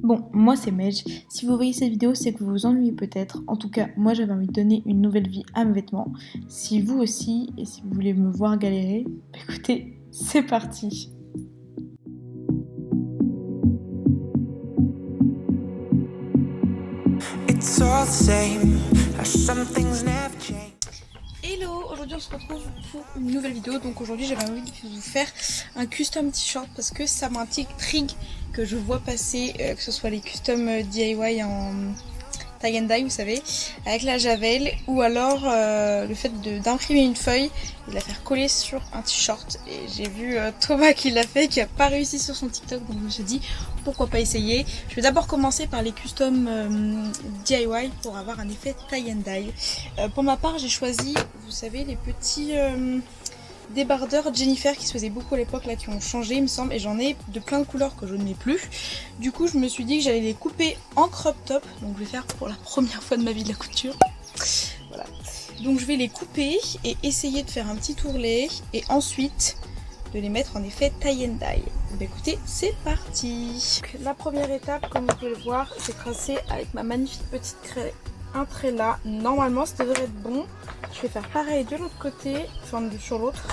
Bon, moi c'est Mej. Si vous voyez cette vidéo, c'est que vous vous ennuyez peut-être. En tout cas, moi j'avais envie de donner une nouvelle vie à mes vêtements. Si vous aussi, et si vous voulez me voir galérer, bah écoutez, c'est parti. It's all the same, how some things never change. Hello, aujourd'hui on se retrouve pour une nouvelle vidéo. Donc aujourd'hui j'avais envie de vous faire un custom t-shirt parce que ça m'intrigue que je vois passer, que ce soit les custom DIY en tie and dye, vous savez, avec la javel, ou alors le fait d'imprimer une feuille et de la faire coller sur un t-shirt. Et j'ai vu Thomas qui l'a fait, qui a pas réussi sur son TikTok, donc je me suis dit pourquoi pas essayer. Je vais d'abord commencer par les custom DIY pour avoir un effet tie and dye. Pour ma part, j'ai choisi, vous savez, les petits débardeurs Jennifer qui se faisaient beaucoup à l'époque, là, qui ont changé il me semble, et j'en ai de plein de couleurs que je n'ai plus. Du coup je me suis dit que j'allais les couper en crop top, donc je vais faire pour la première fois de ma vie de la couture. Voilà, donc je vais les couper et essayer de faire un petit tourlet et ensuite de les mettre en effet tie and dye. Bah écoutez, c'est parti. Donc, la première étape, comme vous pouvez le voir, j'ai tracé avec ma magnifique petite craie un trait là. Normalement ça devrait être bon. Je vais faire pareil de l'autre côté, enfin sur l'autre.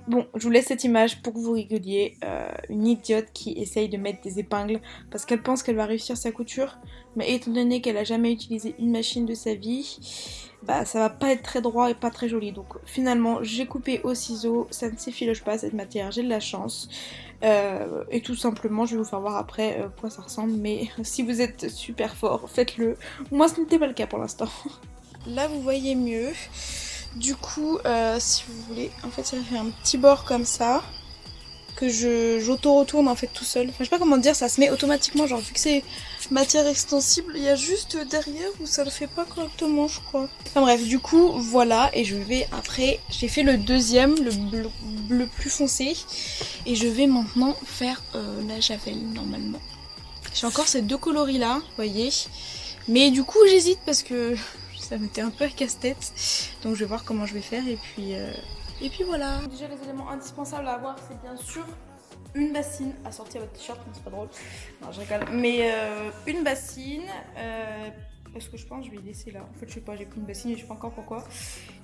Bon, je vous laisse cette image pour que vous rigoliez. Une idiote qui essaye de mettre des épingles parce qu'elle pense qu'elle va réussir sa couture. Mais étant donné qu'elle a jamais utilisé une machine de sa vie, bah ça va pas être très droit et pas très joli. Donc finalement j'ai coupé au ciseau, ça ne s'effiloche pas cette matière, j'ai de la chance. Et tout simplement je vais vous faire voir après quoi ça ressemble. Mais si vous êtes super fort, faites-le. Moi ce n'était pas le cas pour l'instant. Là vous voyez mieux. Du coup, si vous voulez, en fait ça fait un petit bord comme ça que j'auto-retourne en fait tout seul. Enfin je sais pas comment dire, ça se met automatiquement, genre vu que c'est matière extensible, il y a juste derrière où ça le fait pas correctement je crois. Enfin bref, du coup voilà, et je vais après, j'ai fait le deuxième, le bleu plus foncé, et je vais maintenant faire la javel normalement. J'ai encore ces deux coloris là, vous voyez, mais du coup j'hésite parce que ça m'était un peu à casse-tête, donc je vais voir comment je vais faire et puis voilà. Déjà les éléments indispensables à avoir, c'est bien sûr une bassine assortie à votre t-shirt, c'est pas drôle, non je rigole, mais une bassine, parce que je pense que je vais laisser là, en fait je sais pas, j'ai pris une bassine et je sais pas encore pourquoi.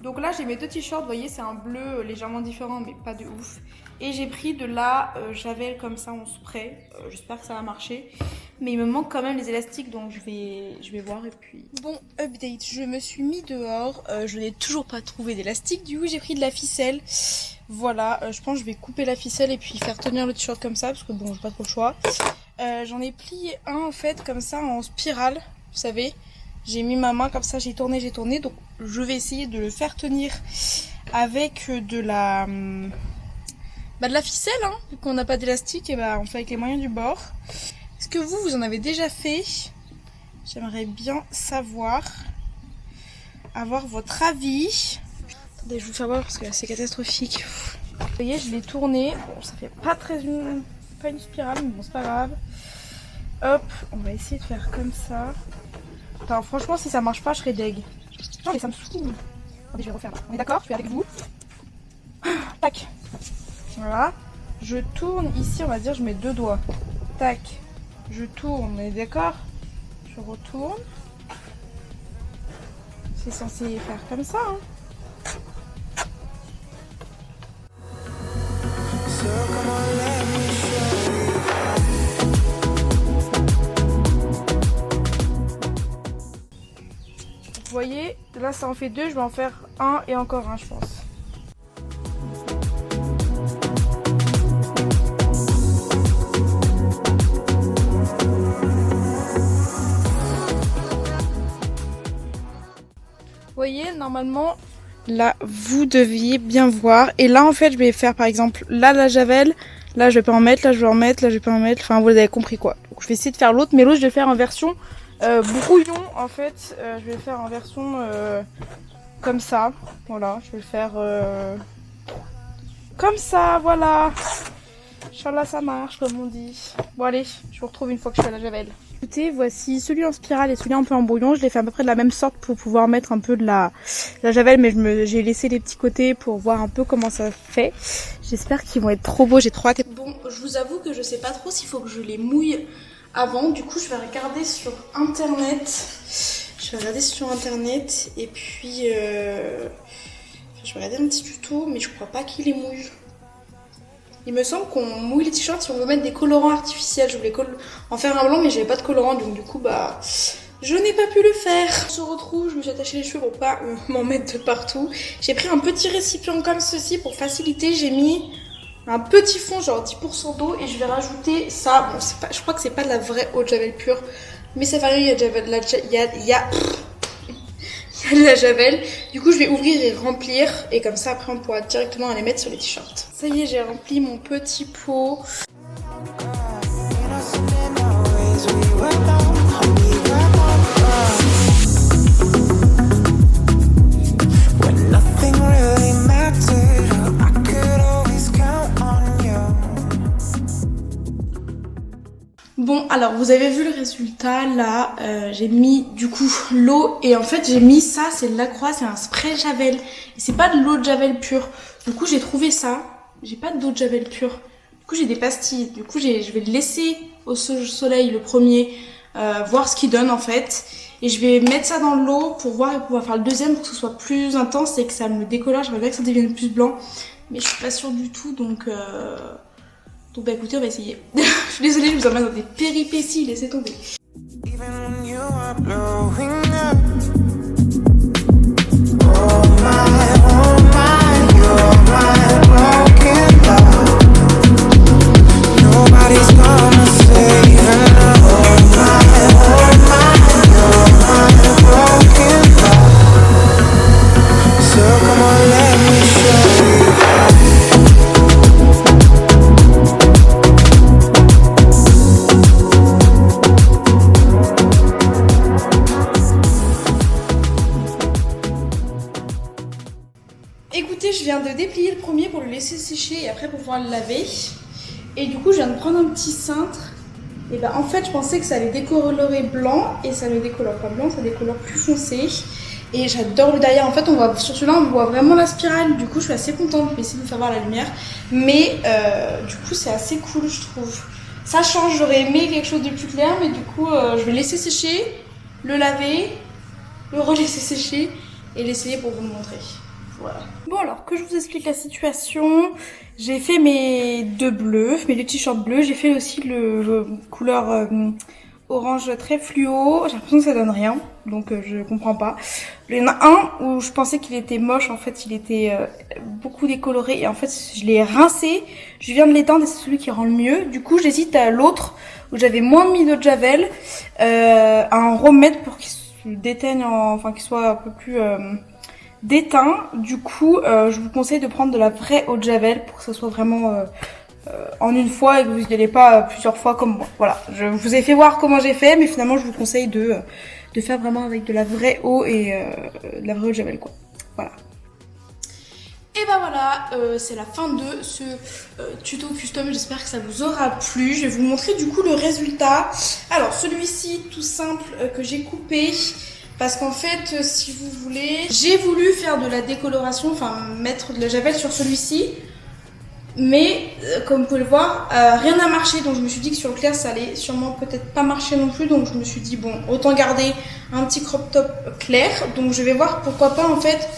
Donc là j'ai mes deux t-shirts, vous voyez c'est un bleu légèrement différent mais pas de ouf, et j'ai pris de la javel comme ça en spray, j'espère que ça va marcher, mais il me manque quand même les élastiques donc je vais voir et puis... Bon, update, je me suis mis dehors, je n'ai toujours pas trouvé d'élastique, du coup j'ai pris de la ficelle. Voilà, je pense que je vais couper la ficelle et puis faire tenir le t-shirt comme ça parce que bon j'ai pas trop le choix. J'en ai plié un en fait comme ça en spirale, vous savez. J'ai mis ma main comme ça, j'ai tourné, donc je vais essayer de le faire tenir avec de la ficelle, hein, vu qu'on n'a pas d'élastique, et bah on fait avec les moyens du bord. Est-ce que vous en avez déjà fait? J'aimerais bien savoir, avoir votre avis. Attendez, je vous fais voir parce que là c'est catastrophique. Vous voyez, je l'ai tourné. Bon, ça fait pas une spirale, mais bon, c'est pas grave. Hop, on va essayer de faire comme ça. Enfin, franchement, si ça marche pas, je serais deg. Non, mais ça me saoule. Attendez, je vais refaire là. On est d'accord? Je fais avec vous. Tac. Voilà. Je tourne ici, on va dire, je mets deux doigts. Tac. Je tourne, on est d'accord? Je retourne. C'est censé faire comme ça, hein. Vous voyez, là ça en fait deux, je vais en faire un et encore un je pense. Vous voyez, normalement, là vous deviez bien voir. Et là en fait je vais faire par exemple là la javel, là je vais pas en mettre, là je vais en mettre, là je vais pas en mettre, enfin vous avez compris quoi. Donc je vais essayer de faire l'autre, mais l'autre je vais faire en version brouillon en fait, je vais le faire en version comme ça, voilà, je vais le faire comme ça, voilà. Inch'Allah ça marche comme on dit. Bon allez, je vous retrouve une fois que je fais la javel. Écoutez, voici celui en spirale et celui un peu en brouillon. Je l'ai fait à peu près de la même sorte pour pouvoir mettre un peu de la javel, mais j'ai laissé les petits côtés pour voir un peu comment ça fait. J'espère qu'ils vont être trop beaux, j'ai trop hâte. Bon, je vous avoue que je sais pas trop s'il faut que je les mouille avant. Du coup, je vais regarder sur internet. Et puis je vais regarder un petit tuto, mais je crois pas qu'il les mouille. Il me semble qu'on mouille les t-shirts si on veut mettre des colorants artificiels. Je voulais en faire un blanc, mais j'avais pas de colorant, donc du coup, bah, je n'ai pas pu le faire. On se retrouve, je me suis attachée les cheveux pour pas m'en mettre de partout. J'ai pris un petit récipient comme ceci pour faciliter. J'ai mis un petit fond, genre 10% d'eau, et je vais rajouter ça. Bon, je crois que c'est pas de la vraie eau de javel pure, mais ça fait rien, il y a de la javel. Du coup, je vais ouvrir et remplir, et comme ça, après, on pourra directement les mettre sur les t-shirts. Ça y est, j'ai rempli mon petit pot. Bon, alors vous avez vu le résultat là, j'ai mis du coup l'eau et en fait j'ai mis ça, c'est de la croix, c'est un spray javel et c'est pas de l'eau de javel pure. Du coup j'ai trouvé ça, j'ai pas d'eau de javel pure. Du coup j'ai des pastilles, du coup je vais le laisser au soleil le premier, voir ce qu'il donne en fait. Et je vais mettre ça dans l'eau pour voir et pouvoir faire le deuxième pour que ce soit plus intense et que ça me décolore. J'aimerais bien que ça devienne plus blanc, mais je suis pas sûre du tout donc bah écoutez, on va essayer. Je suis désolée, je vous emmène dans des péripéties, laissez tomber. Écoutez, je viens de déplier le premier pour le laisser sécher et après pour pouvoir le laver. Et du coup, je viens de prendre un petit cintre. Et bah en fait, je pensais que ça allait décolorer blanc et ça ne décolore pas blanc, ça décolore plus foncé. Et j'adore le derrière. En fait, sur celui-là, on voit vraiment la spirale. Du coup, je suis assez contente. Je vais essayer de vous faire voir la lumière. Mais du coup, c'est assez cool, je trouve. Ça change. J'aurais aimé quelque chose de plus clair, mais du coup, je vais laisser sécher, le laver, le relaisser sécher et l'essayer pour vous le montrer. Voilà. Bon alors, que je vous explique la situation. J'ai fait mes deux bleus, mes deux t-shirts bleus. J'ai fait aussi le couleur orange très fluo. J'ai l'impression que ça donne rien, donc je comprends pas. Il y en a un où je pensais qu'il était moche, en fait il était beaucoup décoloré et en fait je l'ai rincé. Je viens de l'éteindre et c'est celui qui rend le mieux. Du coup j'hésite à l'autre où j'avais moins mis d'eau de javel, à en remettre pour qu'il se déteigne, enfin qu'il soit un peu plus déteint. Du coup je vous conseille de prendre de la vraie eau de javel pour que ce soit vraiment en une fois et que vous n'y allez pas plusieurs fois comme moi. Voilà, je vous ai fait voir comment j'ai fait, mais finalement je vous conseille de faire vraiment avec de la vraie eau et de la vraie eau de javel quoi. Voilà. Et bah voilà, c'est la fin de ce tuto custom, j'espère que ça vous aura plu. Je vais vous montrer du coup le résultat. Alors celui-ci tout simple que j'ai coupé. Parce qu'en fait, si vous voulez, j'ai voulu faire de la décoloration, enfin mettre de la javel sur celui-ci. Mais comme vous pouvez le voir, rien n'a marché, donc je me suis dit que sur le clair ça allait sûrement peut-être pas marcher non plus, donc je me suis dit bon, autant garder un petit crop top clair. Donc je vais voir pourquoi pas en fait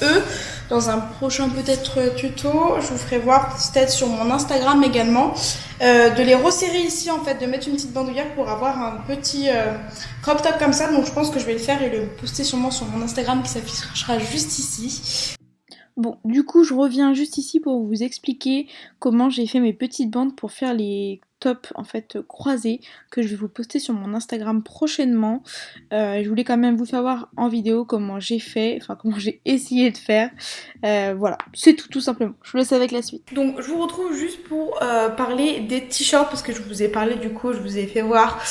dans un prochain peut-être tuto, je vous ferai voir peut-être sur mon Instagram également, de les resserrer ici en fait, de mettre une petite bandoulière pour avoir un petit crop top comme ça. Donc je pense que je vais le faire et le poster sûrement sur mon Instagram qui s'affichera juste ici. Bon, du coup, je reviens juste ici pour vous expliquer comment j'ai fait mes petites bandes pour faire les tops en fait croisés que je vais vous poster sur mon Instagram prochainement. Je voulais quand même vous faire voir en vidéo comment j'ai fait, enfin comment j'ai essayé de faire. Voilà, c'est tout simplement. Je vous laisse avec la suite. Donc je vous retrouve juste pour parler des t-shirts parce que je vous ai parlé du coup, je vous ai fait voir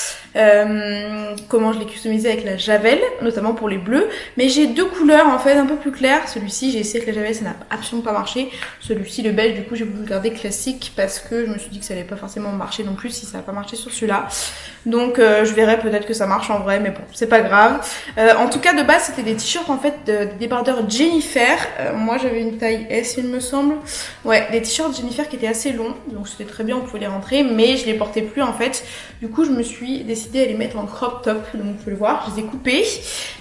comment je l'ai customisé avec la javel, notamment pour les bleus. Mais j'ai deux couleurs en fait un peu plus claires. Celui-ci j'ai essayé avec la javel, ça n'a absolument pas marché. Celui-ci le beige, du coup j'ai voulu le garder classique parce que je me suis dit que ça allait pas forcément marcher marché non plus si ça n'a pas marché sur celui-là. Donc je verrai, peut-être que ça marche en vrai, mais bon, c'est pas grave. En tout cas, de base, c'était des t-shirts en fait de débardeurs Jennifer. Moi, j'avais une taille S, il me semble. Ouais, des t-shirts Jennifer qui étaient assez longs, donc c'était très bien, on pouvait les rentrer, mais je les portais plus en fait. Du coup, je me suis décidée à les mettre en crop top, donc vous pouvez le voir, je les ai coupés.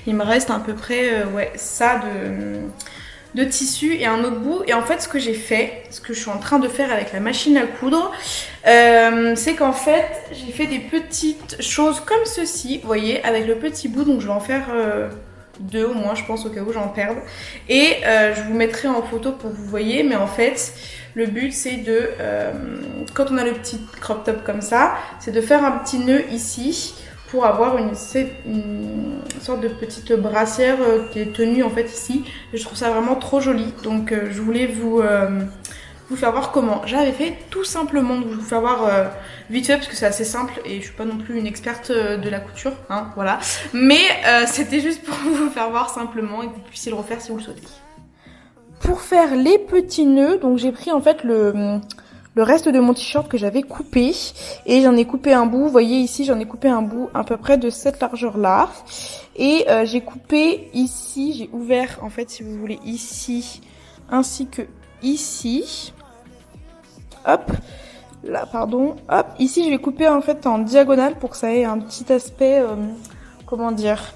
Il me reste à peu près, ouais, ça de tissu et un autre bout. Et en fait, ce que j'ai fait, ce que je suis en train de faire avec la machine à coudre, c'est qu'en fait, j'ai fait des petites choses comme ceci, vous voyez, avec le petit bout. Donc je vais en faire 2 au moins, je pense, au cas où j'en perde. Et je vous mettrai en photo pour que vous voyez. Mais en fait, le but, c'est de, quand on a le petit crop top comme ça, c'est de faire un petit nœud ici pour avoir une sorte de petite brassière qui est tenue en fait ici. Et je trouve ça vraiment trop joli. Donc je voulais vous faire voir comment j'avais fait tout simplement. Donc je vais vous faire voir vite fait parce que c'est assez simple et je suis pas non plus une experte de la couture, hein, voilà. Mais c'était juste pour vous faire voir simplement et que vous puissiez le refaire si vous le souhaitez. Pour faire les petits nœuds, donc j'ai pris en fait le reste de mon t-shirt que j'avais coupé et j'en ai coupé un bout, vous voyez ici j'en ai coupé un bout à peu près de cette largeur là et j'ai coupé ici, j'ai ouvert en fait si vous voulez ici ainsi que ici, hop là pardon, hop ici je vais couper en fait en diagonale pour que ça ait un petit aspect, comment dire,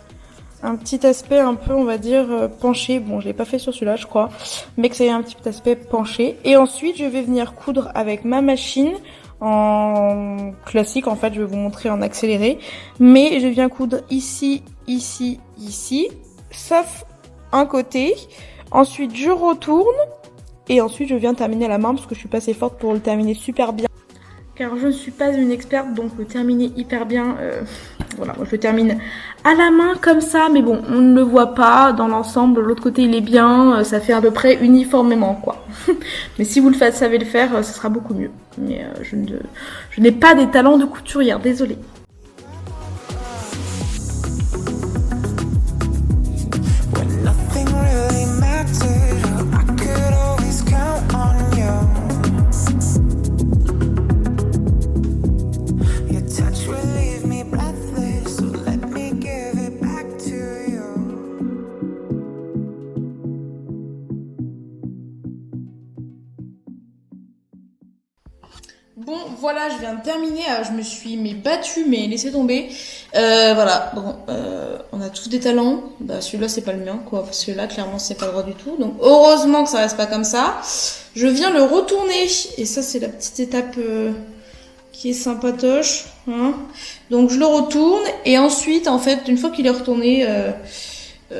un petit aspect un peu on va dire penché. Bon je l'ai pas fait sur celui-là je crois, mais que ça ait un petit aspect penché. Et ensuite je vais venir coudre avec ma machine en classique, en fait je vais vous montrer en accéléré, mais je viens coudre ici, ici, ici, sauf un côté. Ensuite je retourne et ensuite je viens terminer à la main parce que je suis pas assez forte pour le terminer super bien. Car je ne suis pas une experte, donc le terminer hyper bien, voilà, moi je le termine à la main comme ça, mais bon, on ne le voit pas dans l'ensemble, l'autre côté il est bien, ça fait à peu près uniformément quoi. Mais si vous le faites, savez le faire, ça sera beaucoup mieux. Mais je n'ai pas des talents de couturière, désolée. Bon voilà, je viens de terminer, je me suis battue mais laissez tomber. Voilà, bon, on a tous des talents, bah celui-là c'est pas le mien quoi, parce que là clairement c'est pas le droit du tout, donc heureusement que ça reste pas comme ça. Je viens le retourner, et ça c'est la petite étape qui est sympatoche, hein. Donc je le retourne, et ensuite en fait, une fois qu'il est retourné,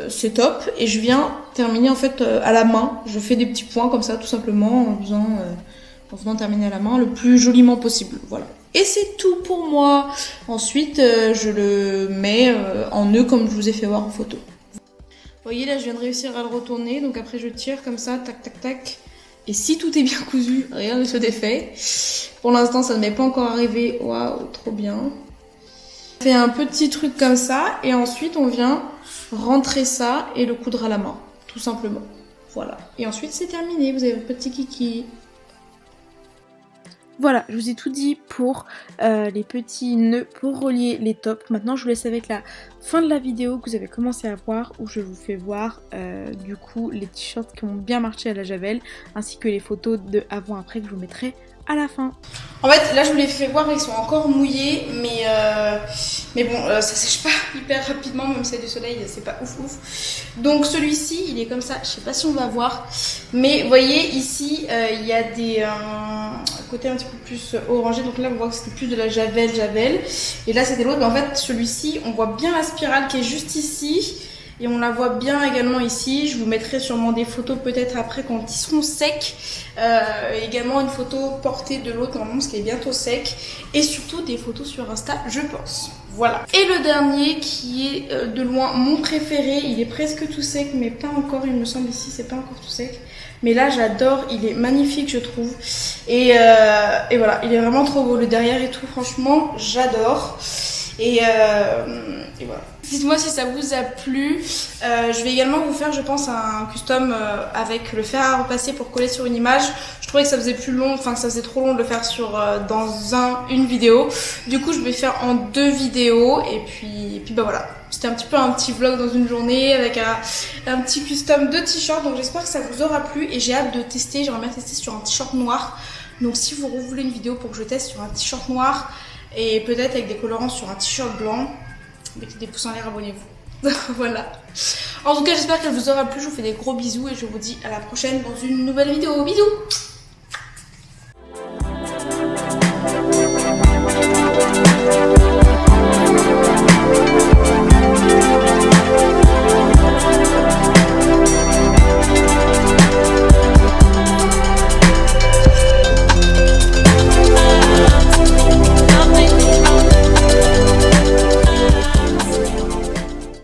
c'est top, et je viens terminer en fait à la main. Je fais des petits points comme ça tout simplement en venant terminer à la main le plus joliment possible, voilà. Et c'est tout pour moi. Ensuite, je le mets en nœud comme je vous ai fait voir en photo. Vous voyez là, je viens de réussir à le retourner, donc après je tire comme ça, tac tac tac. Et si tout est bien cousu, rien ne se défait. Pour l'instant, ça ne m'est pas encore arrivé. Waouh, trop bien. On fait un petit truc comme ça, et ensuite on vient rentrer ça et le coudre à la main, tout simplement. Voilà. Et ensuite c'est terminé, vous avez votre petit kiki. Voilà, je vous ai tout dit pour les petits nœuds pour relier les tops. Maintenant, je vous laisse avec la fin de la vidéo que vous avez commencé à voir, où je vous fais voir du coup les t-shirts qui ont bien marché à la Javel, ainsi que les photos de avant-après que je vous mettrai à la fin. En fait, là je vous les fais voir, ils sont encore mouillés, mais bon, ça sèche pas hyper rapidement, même si c'est du soleil, c'est pas ouf ouf. Donc celui-ci, il est comme ça, je sais pas si on va voir, mais vous voyez ici, il y a des côtés un petit peu plus orangé, donc là on voit que c'était plus de la Javel, et là c'était l'autre, mais en fait celui-ci, on voit bien la spirale qui est juste ici. Et on la voit bien également ici. Je vous mettrai sûrement des photos peut-être après quand ils seront secs. Également une photo portée de l'autre normalement parce qu'il est bientôt sec. Et surtout des photos sur Insta, je pense. Voilà. Et le dernier qui est de loin mon préféré. Il est presque tout sec mais pas encore, il me semble ici, c'est pas encore tout sec. Mais là j'adore, il est magnifique je trouve. Et voilà, il est vraiment trop beau. Le derrière et tout, franchement, j'adore. Et voilà. Dites-moi si ça vous a plu. Je vais également vous faire, je pense, un custom avec le fer à repasser pour coller sur une image. Je trouvais que ça faisait plus long, enfin que ça faisait trop long de le faire dans une vidéo. Du coup je vais faire en 2 vidéos et puis bah voilà. C'était un petit peu un petit vlog dans une journée avec un petit custom de t-shirt. Donc j'espère que ça vous aura plu et j'ai hâte de tester. J'aimerais bien tester sur un t-shirt noir. Donc si vous voulez une vidéo pour que je teste sur un t-shirt noir et peut-être avec des colorants sur un t-shirt blanc, mettez des pouces en l'air, abonnez-vous. Voilà. En tout cas j'espère qu'elle vous aura plu. Je vous fais des gros bisous et je vous dis à la prochaine dans une nouvelle vidéo. Bisous.